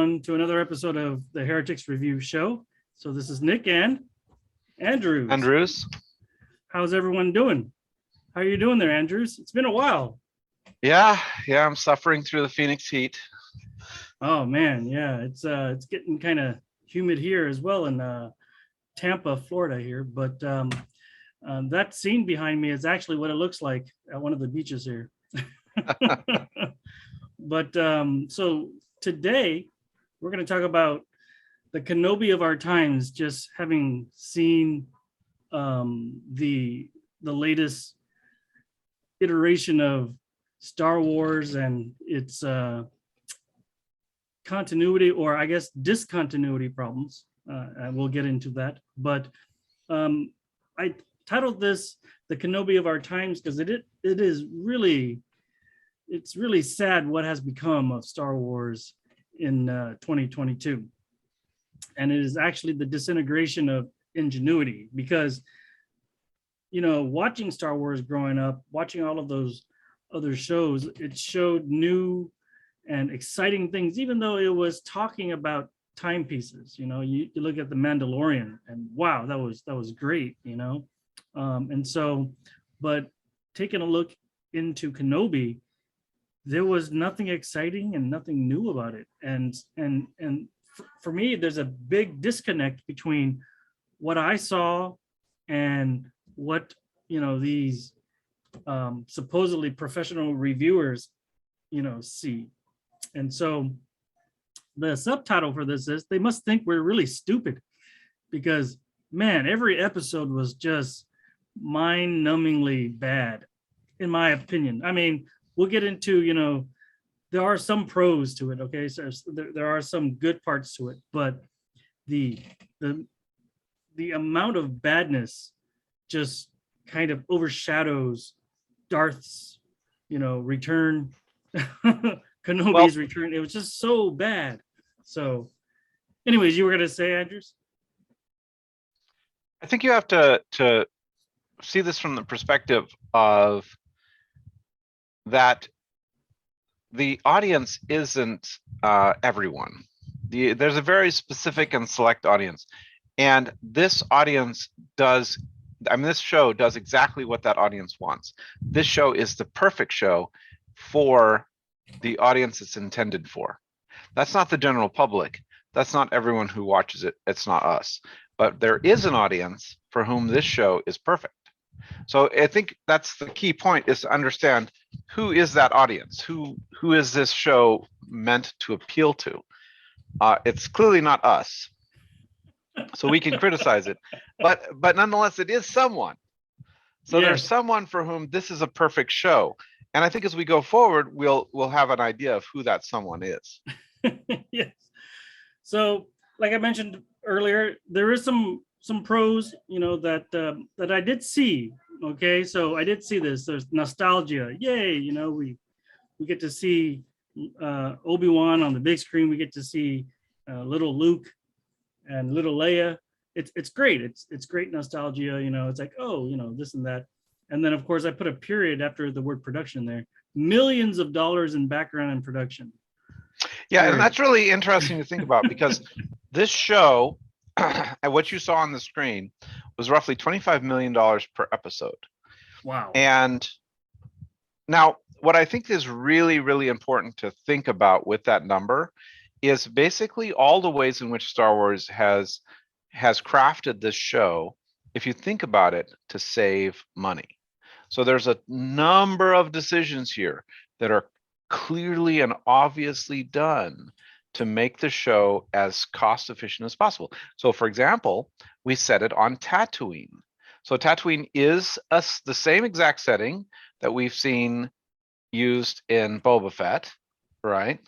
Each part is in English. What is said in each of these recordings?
everyone, to another episode of the Heretics Review Show. So this is Nick and Andrews. Andrews. How's everyone doing? How are you doing there, Andrews? It's been a while. Yeah, I'm suffering through the Phoenix heat. Oh man, yeah, it's getting kind of humid here as well in Tampa, Florida here. But that scene behind me is actually what it looks like at one of the beaches here. But so today we're going to talk about the Kenobi of our times, just having seen the latest iteration of Star Wars and its continuity, or I guess discontinuity problems. And we'll get into that. But I titled this "The Kenobi of Our Times" because it is really, it's really sad what has become of Star Wars in 2022. And it is actually the disintegration of ingenuity, because, you know, watching Star Wars growing up, watching all of those other shows, it showed new and exciting things, even though it was talking about timepieces. You know, you look at The Mandalorian and wow, that was great, you know. And so, but taking a look into Kenobi, there was nothing exciting and nothing new about it. And for me, there's a big disconnect between what I saw and what, you know, these supposedly professional reviewers, you know, see. And so the subtitle for this is "They Must Think We're Really Stupid," because man, every episode was just mind-numbingly bad, in my opinion. I mean, we'll get into, you know, there are some pros to it, okay? So there are some good parts to it, but the amount of badness just kind of overshadows Darth's, you know, return, Kenobi's return. It was just so bad. So, anyways, you were gonna say, Andrews? I think you have to see this from the perspective of that the audience isn't everyone. There's a very specific and select audience, and this audience does. I mean, this show does exactly what that audience wants. This show is the perfect show for the audience it's intended for. That's not the general public. That's not everyone who watches it. It's not us. But there is an audience for whom this show is perfect. So I think that's the key point, is to understand who is that audience? Who is this show meant to appeal to? It's clearly not us. So we can criticize it, but nonetheless, it is someone. So there's someone for whom this is a perfect show. And I think as we go forward, we'll have an idea of who that someone is. Yes. So, like I mentioned earlier, there is some pros, you know, that I did see. Okay, so I did see this. There's nostalgia. Yay, you know, we get to see Obi-Wan on the big screen. We get to see little Luke and little Leia. It's great. It's great nostalgia. You know, it's like, oh, you know, this and that. And then of course I put a period after the word production there. Millions of dollars in background and production. Yeah, and that's really interesting to think about, because this show, and what you saw on the screen, was roughly $25 million per episode. Wow. And now what I think is really, really important to think about with that number is basically all the ways in which Star Wars has crafted this show, if you think about it, to save money. So there's a number of decisions here that are clearly and obviously done to make the show as cost efficient as possible. So for example, we set it on Tatooine. So Tatooine is the same exact setting that we've seen used in Boba Fett, right?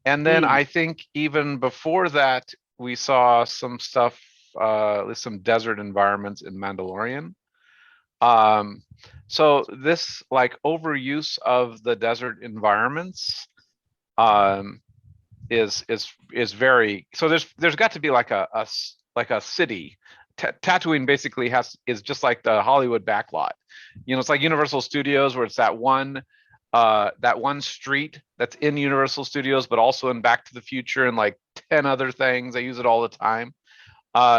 And then I think even before that, we saw some stuff, some desert environments in Mandalorian. So this like overuse of the desert environments is very, so there's got to be like a city. Tatooine basically is just like the Hollywood backlot. You know, it's like Universal Studios, where it's that one that one street that's in Universal Studios, but also in Back to the Future and like 10 other things. They use it all the time.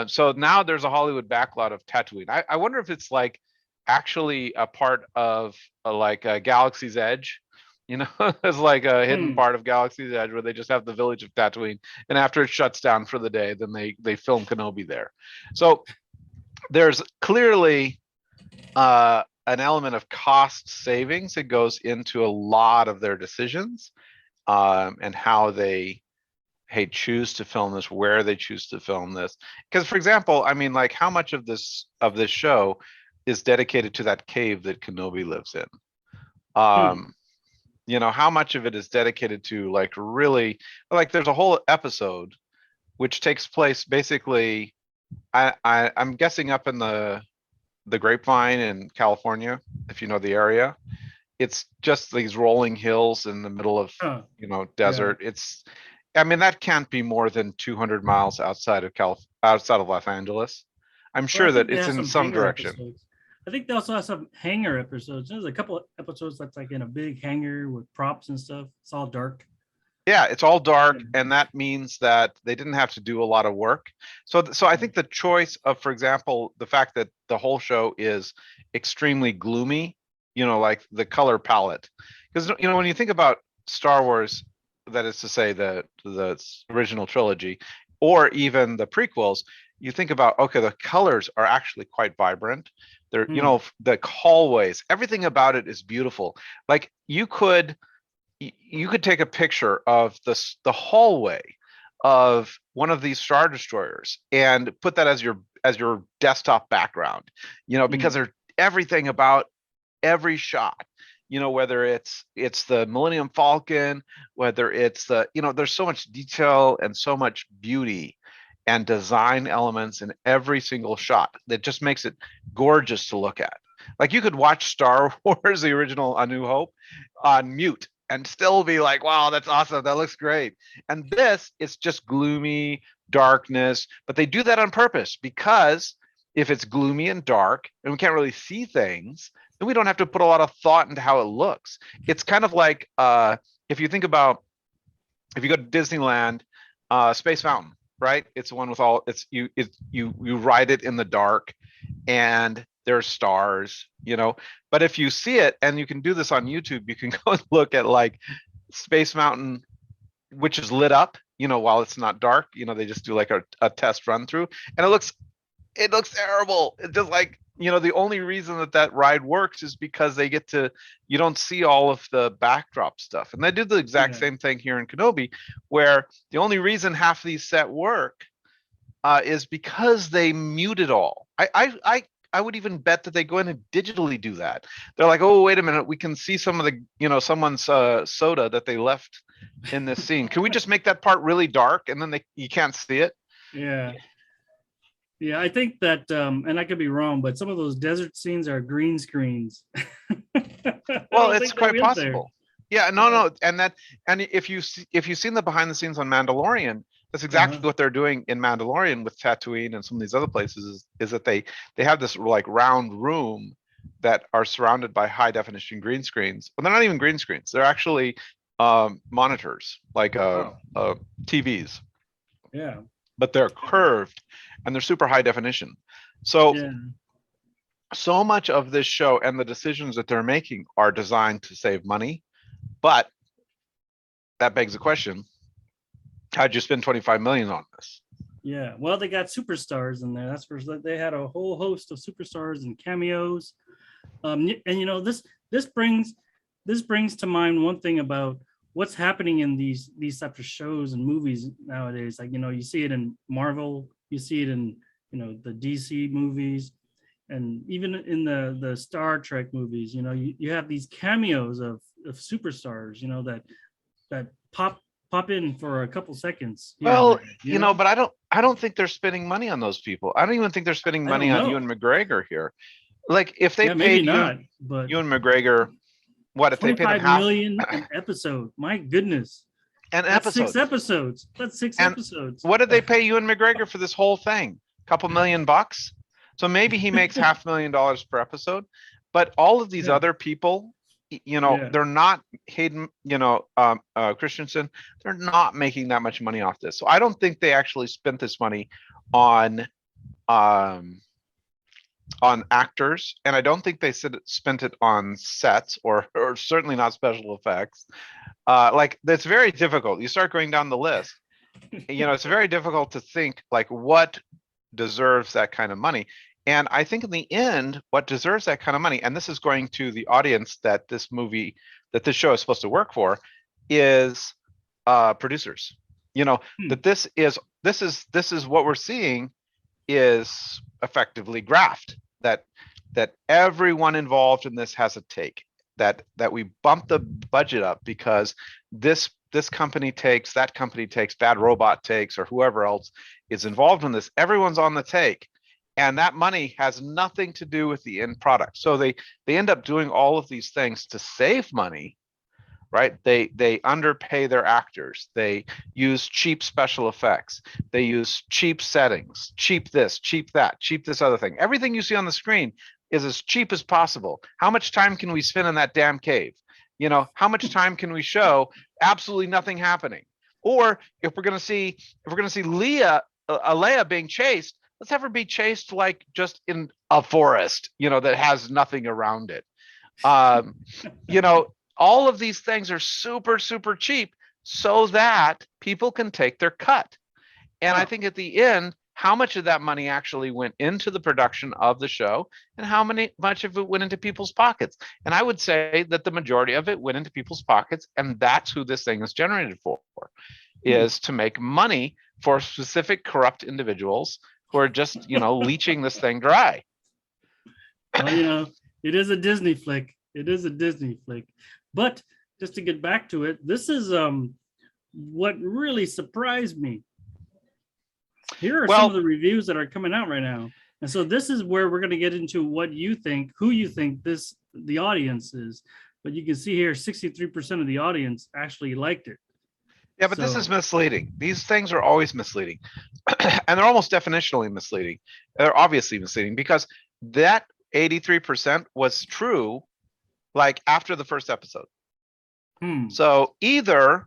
So now there's a Hollywood backlot of Tatooine. I wonder if it's like actually a part of like a Galaxy's Edge. You know, it's like a hidden Hmm. part of Galaxy's Edge where they just have the village of Tatooine, and after it shuts down for the day, then they film Kenobi there. So there's clearly an element of cost savings that goes into a lot of their decisions, and how they choose to film this, where they choose to film this. Because, for example, I mean, like, how much of this show is dedicated to that cave that Kenobi lives in? Hmm. You know, how much of it is dedicated to like really, like, there's a whole episode which takes place basically, I'm guessing up in the Grapevine in California, if you know the area. It's just these rolling hills in the middle of, Huh. you know, Yeah. desert. It's, I mean, that can't be more than 200 miles outside of outside of Los Angeles. I'm Well, I sure that think they it's have in some some hangar direction. episodes. I think they also have some hangar episodes. There's a couple of episodes that's like in a big hangar with props and stuff. It's all dark. Yeah, it's all Yeah. dark, and that means that they didn't have to do a lot of work. So I think the choice of, for example, the fact that the whole show is extremely gloomy, you know, like the color palette, because, you know, when you think about Star Wars, that is to say the original trilogy, or even the prequels, you think about, okay, the colors are actually quite vibrant. They're, you Hmm. know, the hallways, everything about it is beautiful. Like, you could take a picture of the hallway of one of these Star Destroyers and put that as your desktop background, you know, because Hmm. there's everything about every shot, you know, whether it's the Millennium Falcon, whether it's the, you know, there's so much detail and so much beauty and design elements in every single shot that just makes it gorgeous to look at. Like, you could watch Star Wars, the original A New Hope, on mute and still be like, wow, that's awesome. That looks great. And this is just gloomy darkness, but they do that on purpose, because if it's gloomy and dark and we can't really see things, then we don't have to put a lot of thought into how it looks. It's kind of like, if you think about, if you go to Disneyland, Space Mountain, right? It's the one with all, you ride it in the dark and there's stars, you know. But if you see it, and you can do this on YouTube, you can go and look at like Space Mountain, which is lit up, you know, while it's not dark. You know, they just do like a test run through, and it looks terrible. It's just like, you know, the only reason that ride works is because you don't see all of the backdrop stuff. And they did the exact Yeah. same thing here in Kenobi, where the only reason half these set work, is because they mute it all. I would even bet that they go in and digitally do that. They're like, oh, wait a minute, we can see some of the, you know, someone's soda that they left in this scene. Can we just make that part really dark, and then you can't see it? Yeah. Yeah. I think that, and I could be wrong, but some of those desert scenes are green screens. I Well, don't it's think they quite went there. possible. Yeah, no, Yeah. no, and if you've seen the behind the scenes on Mandalorian, that's exactly Uh-huh. what they're doing in Mandalorian with Tatooine and some of these other places. Is that they have this like round room that are surrounded by high definition green screens. But they're not even green screens. They're actually monitors, like Oh, TVs, yeah. but they're curved and they're super high definition. So Yeah. so much of this show and the decisions that they're making are designed to save money. But that begs the question: how'd you spend 25 million on this? Yeah. Well, they got superstars in there. That's for they had a whole host of superstars and cameos. And you know, this brings to mind one thing about what's happening in these types of shows and movies nowadays. Like, you know, you see it in Marvel, you see it in, you know, the DC movies, and even in the Star Trek movies. You know, you have these cameos of superstars, you know, that pop in for a couple seconds here and Well, there, you you know, know. but I don't think they're spending money on those people. I don't even think they're spending I money don't on know. Ewan McGregor here. Like, if they Yeah, maybe paid Ewan not, but Ewan McGregor, what if they paid him 25 half million an episode. My goodness. an That's six episode? episodes. That's six And episodes. what did they pay Ewan McGregor for this whole thing? A couple $1 million. So maybe he makes $500,000 per episode. But all of these Yeah. other people, Yeah. they're not Hayden, Christensen, they're not making that much money off this. So I don't think they actually spent this money on um on actors, and I don't think they spent it on sets or certainly not special effects. Like that's very difficult. You start going down the list, it's very difficult to think like what deserves that kind of money. And I think in the end, what deserves that kind of money, and this is going to the audience that this show is supposed to work for, is producers. Hmm. That this is what we're seeing is effectively graft. That everyone involved in this has a take. That we bump the budget up because this company takes, that company takes, Bad Robot takes, or whoever else is involved in this. Everyone's on the take, and that money has nothing to do with the end product. So they end up doing all of these things to save money, right? They underpay their actors. They use cheap special effects. They use cheap settings, cheap this, cheap that, cheap this other thing. Everything you see on the screen is as cheap as possible. How much time can we spend in that damn cave? How much time can we show absolutely nothing happening? Or if we're gonna see Leia being chased, let's have her be chased like just in a forest, that has nothing around it. Um, you know, all of these things are super, super cheap so that people can take their cut. And I Huh. think at the end, how much of that money actually went into the production of the show and how much of it went into people's pockets? And I would say that the majority of it went into people's pockets, and that's who this thing is generated for, Hmm. is to make money for specific corrupt individuals who are just, leeching this thing dry. Well, it is a Disney flick. It is a Disney flick. But just to get back to it, this is what really surprised me. Here are some of Well, the reviews that are coming out right now. And so this is where we're going to get into what you think, who you think the audience is. But you can see here 63% of the audience actually liked it. yeah, but this is So, misleading. These things are always misleading. And they're almost definitionally misleading. They're obviously misleading because that 83% was true like after the first episode. hmm. So either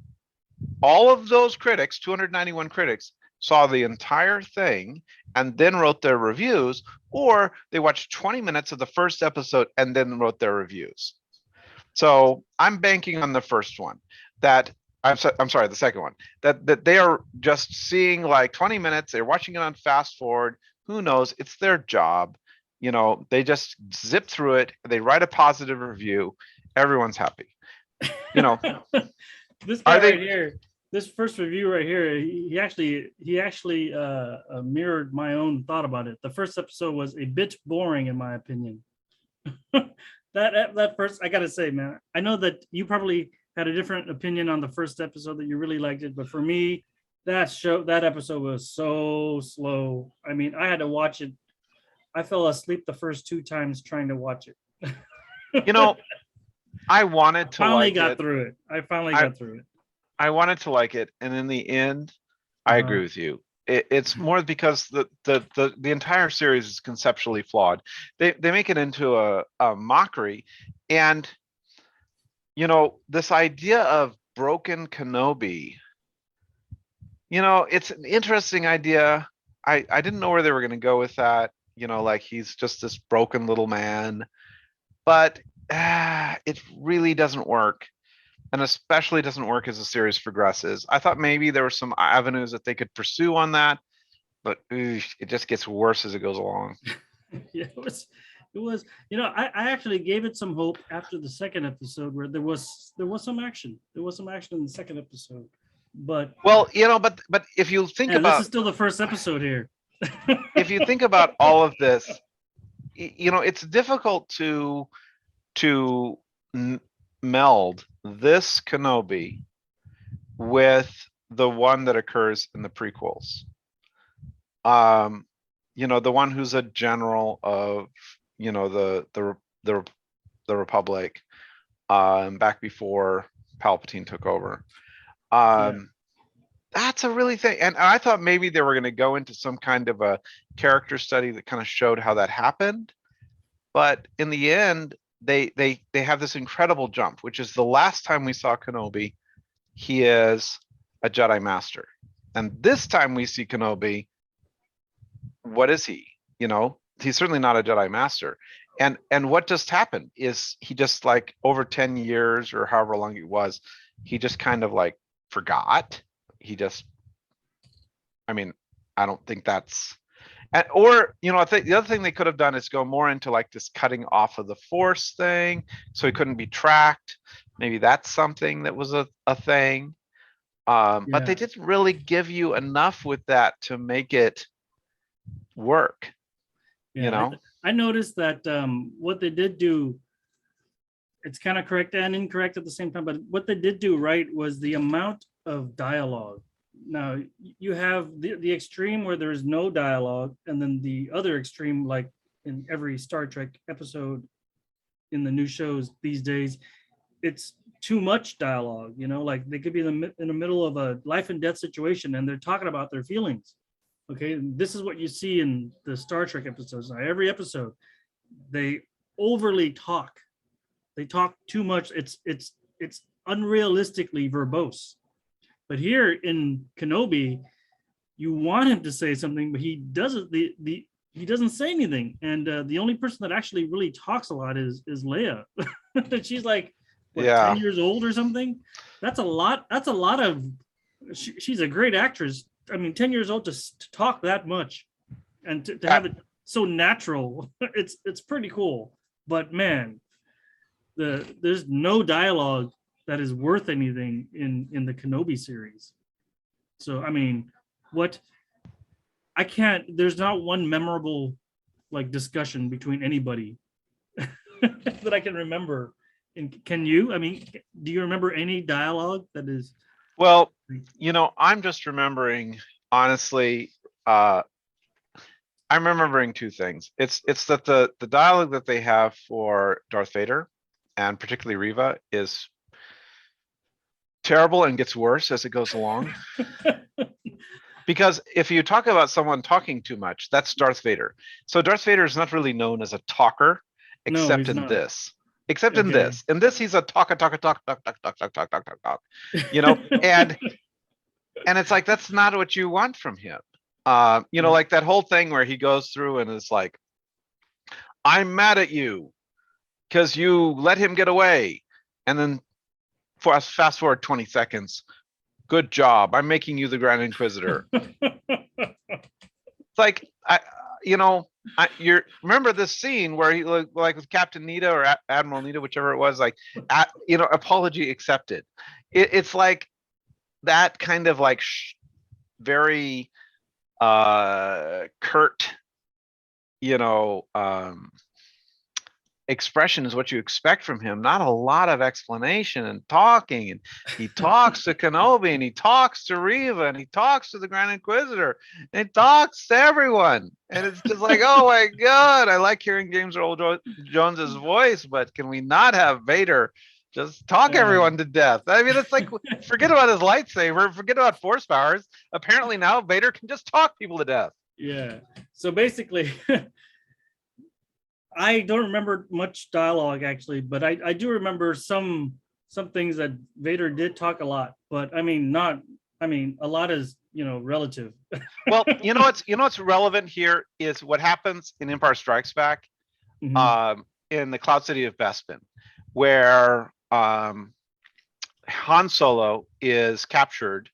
all of those critics, 291 critics, saw the entire thing and then wrote their reviews, or they watched 20 minutes of the first episode and then wrote their reviews. So I'm banking on the first one, that I'm sorry, the second one, that they are just seeing like 20 minutes, they're watching it on fast forward. Who knows? It's their job. They just zip through it, they write a positive review, everyone's happy. You know, This guy are right they here, this first review right here, he actually mirrored my own thought about it. The first episode was a bit boring in my opinion. That first, I gotta say, man, I know that you probably had a different opinion on the first episode, that you really liked it, but for me, that episode was so slow. I mean, I had to watch it. I fell asleep the first two times trying to watch it. you know I I wanted to finally like got it. through it. I finally I got through it. I wanted to like it, and in the end, I Uh-huh. agree with you. It's more because the entire series is conceptually flawed. They make it into a mockery, and this idea of broken Kenobi. It's an interesting idea. I didn't know where they were going to go with that. Like he's just this broken little man, but it really doesn't work. And especially doesn't work as the series progresses. I thought maybe there were some avenues that they could pursue on that, but it just gets worse as it goes along. Yeah, it was I actually gave it some hope after the second episode, where there was some action. There was some action in the second episode. But Well, but if you think yeah, this about is still the first episode here. all of this, it's difficult to meld this Kenobi with the one that occurs in the prequels. The one who's a general of, the Republic, back before Palpatine took over. Yeah. That's a really thing. And I thought maybe they were going to go into some kind of a character study that kind of showed how that happened. But in the end, they have this incredible jump, which is the last time we saw Kenobi, he is a Jedi Master. And this time we see Kenobi, what is he? You know, he's certainly not a Jedi Master. And what just happened is he just like over 10 years or however long it was, he just kind of like forgot. He just, I mean, I don't think that's, or you know, I think the other thing they could have done is go more into like this cutting off of the force thing, so he couldn't be tracked. Maybe that's something that was a thing. But they Yeah. didn't really give you enough with that to make it work, you Yeah. know? I noticed that what they did do, it's kind of correct and incorrect at the same time, but what they did do right was the amount of dialogue. Now you have the extreme where there is no dialogue, and then the other extreme, like in every Star Trek episode in the new shows these days, it's too much dialogue. You know, like they could be in the middle of a life and death situation, and they're talking about their feelings. Okay, this is what you see in the Star Trek episodes. Now, every episode, they overly talk. They talk too much. It's unrealistically verbose. But here in Kenobi, you want him to say something, but he doesn't. The he doesn't say anything. And the only person that actually really talks a lot is Leia. She's like what, Yeah. 10 years old or something. That's a lot. That's a lot of. She's a great actress. I mean, 10 years old to talk that much and to Uh, have it so natural. It's pretty cool. But man, there's no dialogue that is worth anything in the Kenobi series. So I mean, what I can't. There's not one memorable like discussion between anybody that I can remember. And can you? I mean, do you remember any dialogue that is? Well, you know, I'm just remembering, honestly, I'm remembering two things. It's that the dialogue that they have for Darth Vader and particularly Riva is terrible and gets worse as it goes along. Because if you talk about someone talking too much, that's Darth Vader. So Darth Vader is not really known as a talker, No, except he's in not. this. Except in Okay. this. In this, he's a talk, talk, talk, talk, talk, talk, talk, talk, talk, talk, talk. You know, and it's like that's not what you want from him. You know, Yeah. like that whole thing where he goes through and is like, "I'm mad at you because you let him get away," and then fast forward 20 seconds. Good job. I'm making you the Grand Inquisitor. It's like you know, you remember this scene where he like with Captain Nita or Admiral Nita, whichever it was, like, you know, apology accepted. It's like that kind of like very curt, you know, expression is what you expect from him. Not a lot of explanation and talking. And he talks to Kenobi and he talks to Riva and he talks to the Grand Inquisitor and he talks to everyone. And it's just like, oh my God, I like hearing James Earl Jones's voice, but can we not have Vader just talk everyone to death? I mean, it's like, forget about his lightsaber, forget about force powers. Apparently now Vader can just talk people to death. Yeah. So basically, I don't remember much dialogue actually, but I do remember some things that Vader did talk a lot. But I mean, not. I mean, a lot is relative. Well, you know what's relevant here is what happens in Empire Strikes Back, Mhm. in the Cloud City of Bespin, where Han Solo is captured,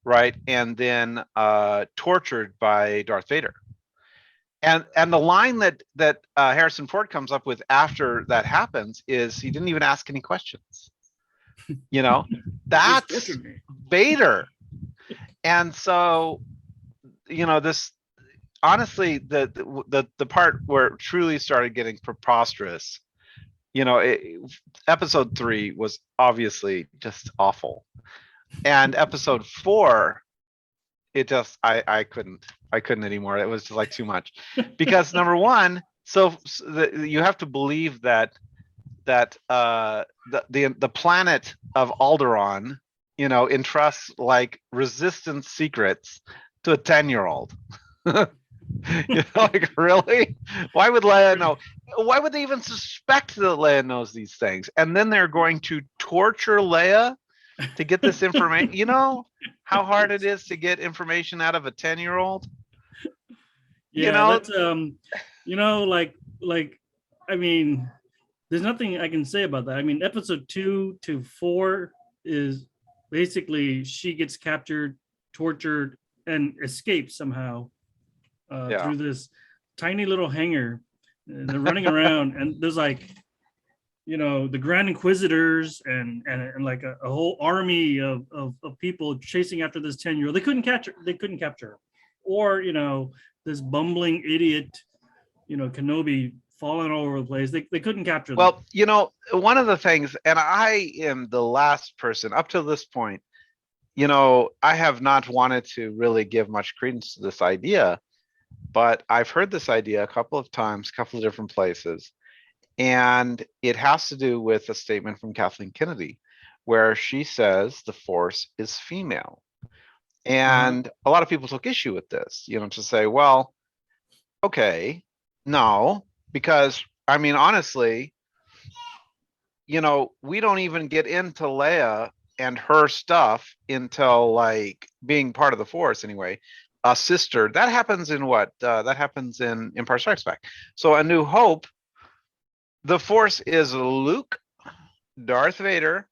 right, and then tortured by Darth Vader. And the line that Harrison Ford comes up with after that happens is he didn't even ask any questions. You know, Just that's tortured me. Vader. And so, you know, this honestly, the part where it truly started getting preposterous, you know, episode 3 was obviously just awful, and episode 4, it just I couldn't anymore. It was just like too much, because number one, you have to believe that the planet of Alderaan, you know, entrusts like resistance secrets to a 10-year-old. Like, really? Why would Leia know? Why would they even suspect that Leia knows these things? And then they're going to torture Leia to get this information. You know how hard it is to get information out of a 10-year-old? You Yeah, know, that's like I mean, there's nothing I can say about that. I mean, episode 2 to 4 is basically she gets captured, tortured, and escapes somehow yeah. through this tiny little hangar. And they're running around, and there's like the Grand Inquisitors and like a whole army of people chasing after this 10-year-old. They couldn't capture her, or this bumbling idiot, Kenobi falling all over the place. They couldn't capture them. Well, one of the things, and I am the last person up to this point, I have not wanted to really give much credence to this idea, but I've heard this idea a couple of times, a couple of different places. And it has to do with a statement from Kathleen Kennedy, where she says the force is female. Uh-huh. And a lot of people took issue with this, to say, well, okay, no, because I mean, honestly, we don't even get into Leia and her stuff until like being part of the Force anyway. A sister that happens in what? That happens in Empire Strikes Back. So A New Hope, the Force is Luke, Darth Vader,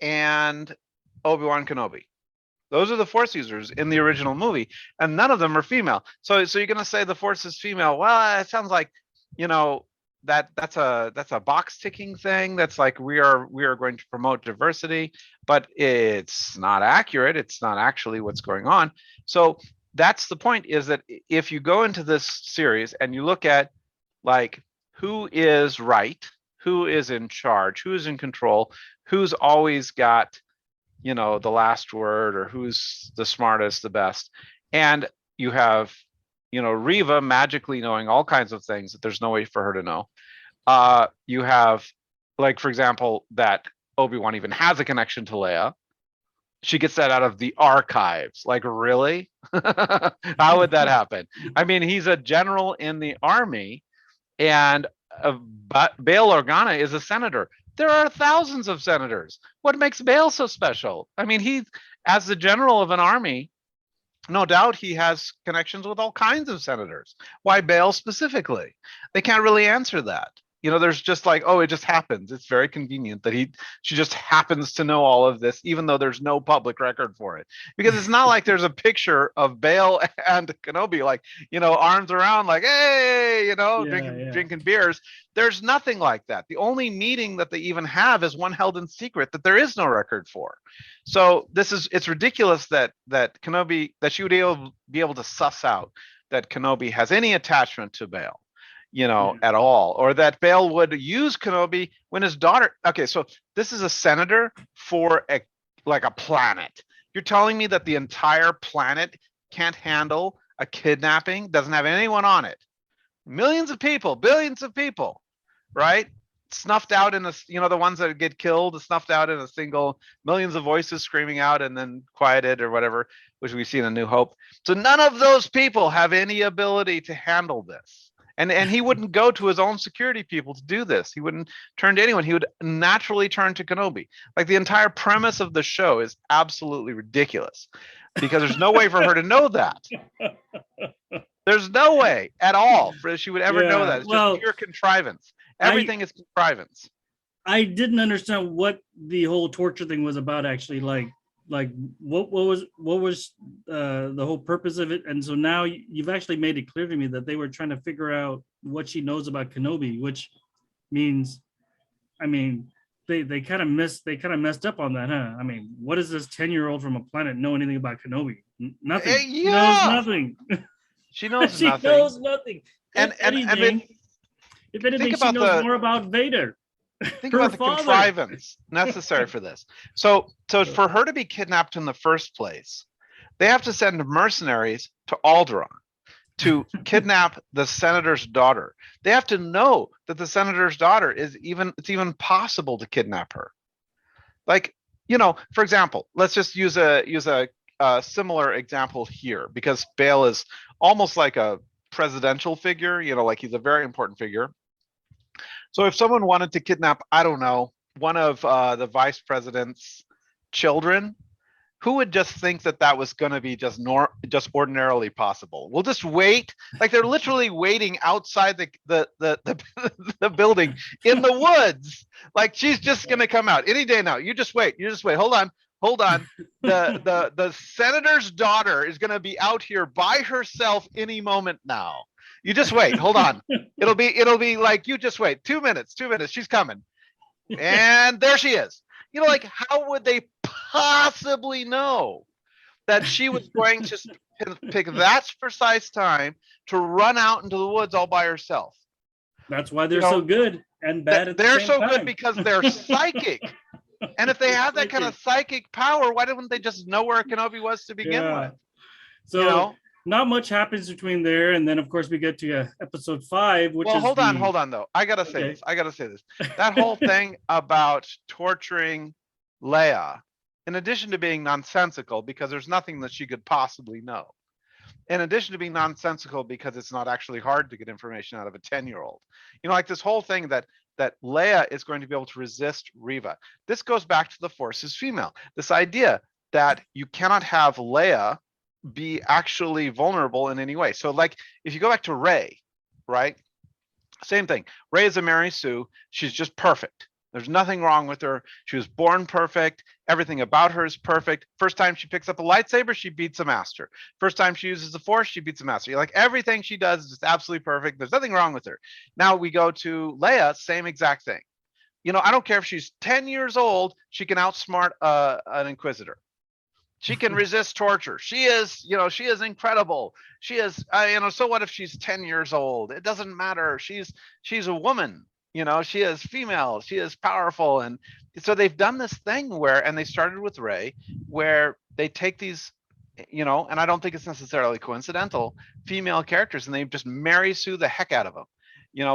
and Obi-Wan Kenobi. Those are the Force users in the original movie, and none of them are female. So you're gonna say the Force is female? Well, it sounds like, that's a box ticking thing. That's like we are going to promote diversity, but it's not accurate. It's not actually what's going on. So that's the point, is that if you go into this series and you look at like who is right, who is in charge, who is in control, who's always got the last word, or who's the smartest, the best. And you have, Riva magically knowing all kinds of things that there's no way for her to know. You have, like, for example, that Obi-Wan even has a connection to Leia. She gets that out of the archives. Like, really? How would that happen? I mean, he's a general in the army, and Bail Organa is a senator. There are thousands of senators. What makes Bail so special? I mean, he, as the general of an army, no doubt he has connections with all kinds of senators. Why Bail specifically? They can't really answer that. There's just like, oh, it just happens. It's very convenient that she just happens to know all of this, even though there's no public record for it. Because it's not like there's a picture of Bail and Kenobi, like, arms around, like, hey, Yeah, yeah. drinking beers. There's nothing like that. The only meeting that they even have is one held in secret that there is no record for. So it's ridiculous that Kenobi, that she would be able to suss out that Kenobi has any attachment to Bail, Yeah. at all, or that Bail would use Kenobi when his daughter. Okay, so this is a senator for a planet. You're telling me that the entire planet can't handle a kidnapping, doesn't have anyone on it, millions of people, billions of people, right? Snuffed out in the ones that get killed, snuffed out in a single, millions of voices screaming out and then quieted or whatever, which we see in A New Hope. So none of those people have any ability to handle this. And he wouldn't go to his own security people to do this. He wouldn't turn to anyone. He would naturally turn to Kenobi. Like, the entire premise of the show is absolutely ridiculous, because there's no way for her to know that. There's no way at all for she would ever know Yeah. that. It's just Well, pure contrivance. I Everything is contrivance. I didn't understand what the whole torture thing was about, actually. Like what was the whole purpose of it? And so now you've actually made it clear to me that they were trying to figure out what she knows about Kenobi, which means, I mean, they kind of messed up on that, huh? I mean, what does this 10-year-old from a planet know anything about Kenobi? Nothing. She knows Yeah, nothing. she knows She nothing. knows nothing. If And I anything, mean, if anything, think she about knows the more about Vader, think her about the father. contrivance necessary for this. So for her to be kidnapped in the first place, they have to send mercenaries to Alderaan to kidnap the senator's daughter. They have to know that the senator's daughter it's even possible to kidnap her. Like, for example, let's just use a similar example here, because Bail is almost like a presidential figure, like he's a very important figure. So if someone wanted to kidnap, I don't know, one of the vice president's children, who would just think that that was going to be just ordinarily possible? We'll just wait. Like they're literally waiting outside the building in the woods. Like she's just going to come out any day now. You just wait. Hold on. The senator's daughter is going to be out here by herself any moment now. You just wait. Hold on. It'll be like, you just wait. 2 minutes. She's coming. And there she is. Like, how would they possibly know that she was going to pick that precise time to run out into the woods all by herself? That's why they're so good and bad at the same time. They're so good because they're psychic. And if they have that kind of psychic power, why didn't they just know where Kenobi was to begin with? So not much happens between there, and then of course we get to episode 5, which is hold on though. I gotta say this. That whole thing about torturing Leia, in addition to being nonsensical, because there's nothing that she could possibly know. In addition to being nonsensical, because it's not actually hard to get information out of a 10-year-old. Like this whole thing that Leia is going to be able to resist Reva. This goes back to the Force is female. This idea that you cannot have Leia be actually vulnerable in any way. So like if you go back to Rey, right? Same thing. Rey is a Mary Sue. She's just perfect. There's nothing wrong with her. She was born perfect. Everything about her is perfect. First time she picks up a lightsaber, she beats a master. First time she uses the Force, she beats a master. Like everything she does is just absolutely perfect. There's nothing wrong with her. Now we go to Leia, same exact thing. I don't care if she's 10 years old, she can outsmart an Inquisitor. She can resist torture. She is incredible. She is, so what if she's 10 years old? It doesn't matter. She's a woman. She is female. She is powerful. And so they've done this thing and they started with Rey, where they take these, and I don't think it's necessarily coincidental, female characters, and they just Mary Sue the heck out of them,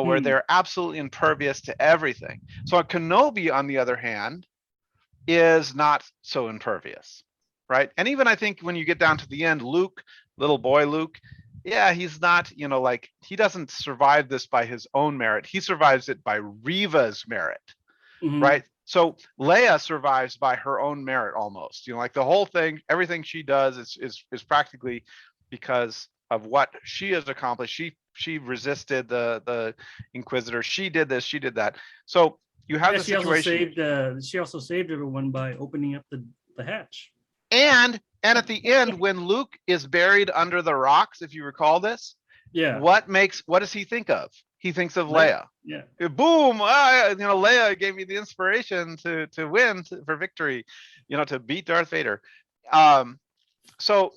where they're absolutely impervious to everything. So Kenobi, on the other hand, is not so impervious. Right. And even I think when you get down to the end, Luke, little boy Luke, yeah, he's not, like he doesn't survive this by his own merit. He survives it by Reva's merit. Mm-hmm. Right. So Leia survives by her own merit almost. Like the whole thing, everything she does is practically because of what she has accomplished. She resisted the Inquisitor. She did this. She did that. So you have the situation. She also saved everyone by opening up the hatch. And at the end, when Luke is buried under the rocks, if you recall this, what does he think of? He thinks of Leia. Yeah. Boom! Leia gave me the inspiration to win for victory, to beat Darth Vader. So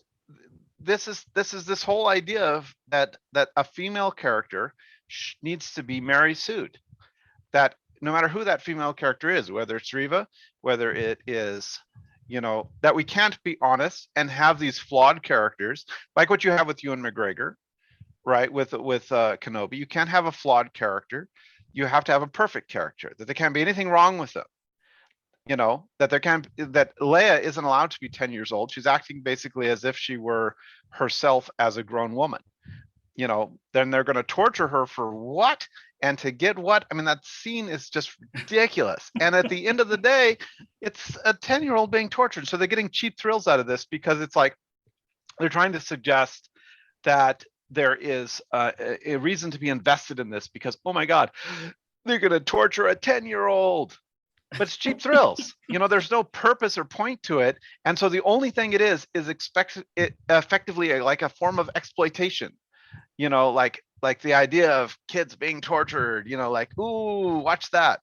this is this whole idea of that a female character needs to be Mary Sued. That no matter who that female character is, whether it's Reva, whether it is that we can't be honest and have these flawed characters like what you have with Ewan McGregor, right? With Kenobi, you can't have a flawed character. You have to have a perfect character, that there can't be anything wrong with them. That Leia isn't allowed to be 10 years old. She's acting basically as if she were herself as a grown woman. Then they're going to torture her for what? And to get what? I mean, that scene is just ridiculous. And at the end of the day, it's a 10-year-old being tortured. So they're getting cheap thrills out of this because it's like they're trying to suggest that there is a reason to be invested in this because, oh my God, they're going to torture a 10-year-old. But it's cheap thrills. There's no purpose or point to it. And so the only thing it is effectively like a form of exploitation. Like the idea of kids being tortured, like, ooh, watch that.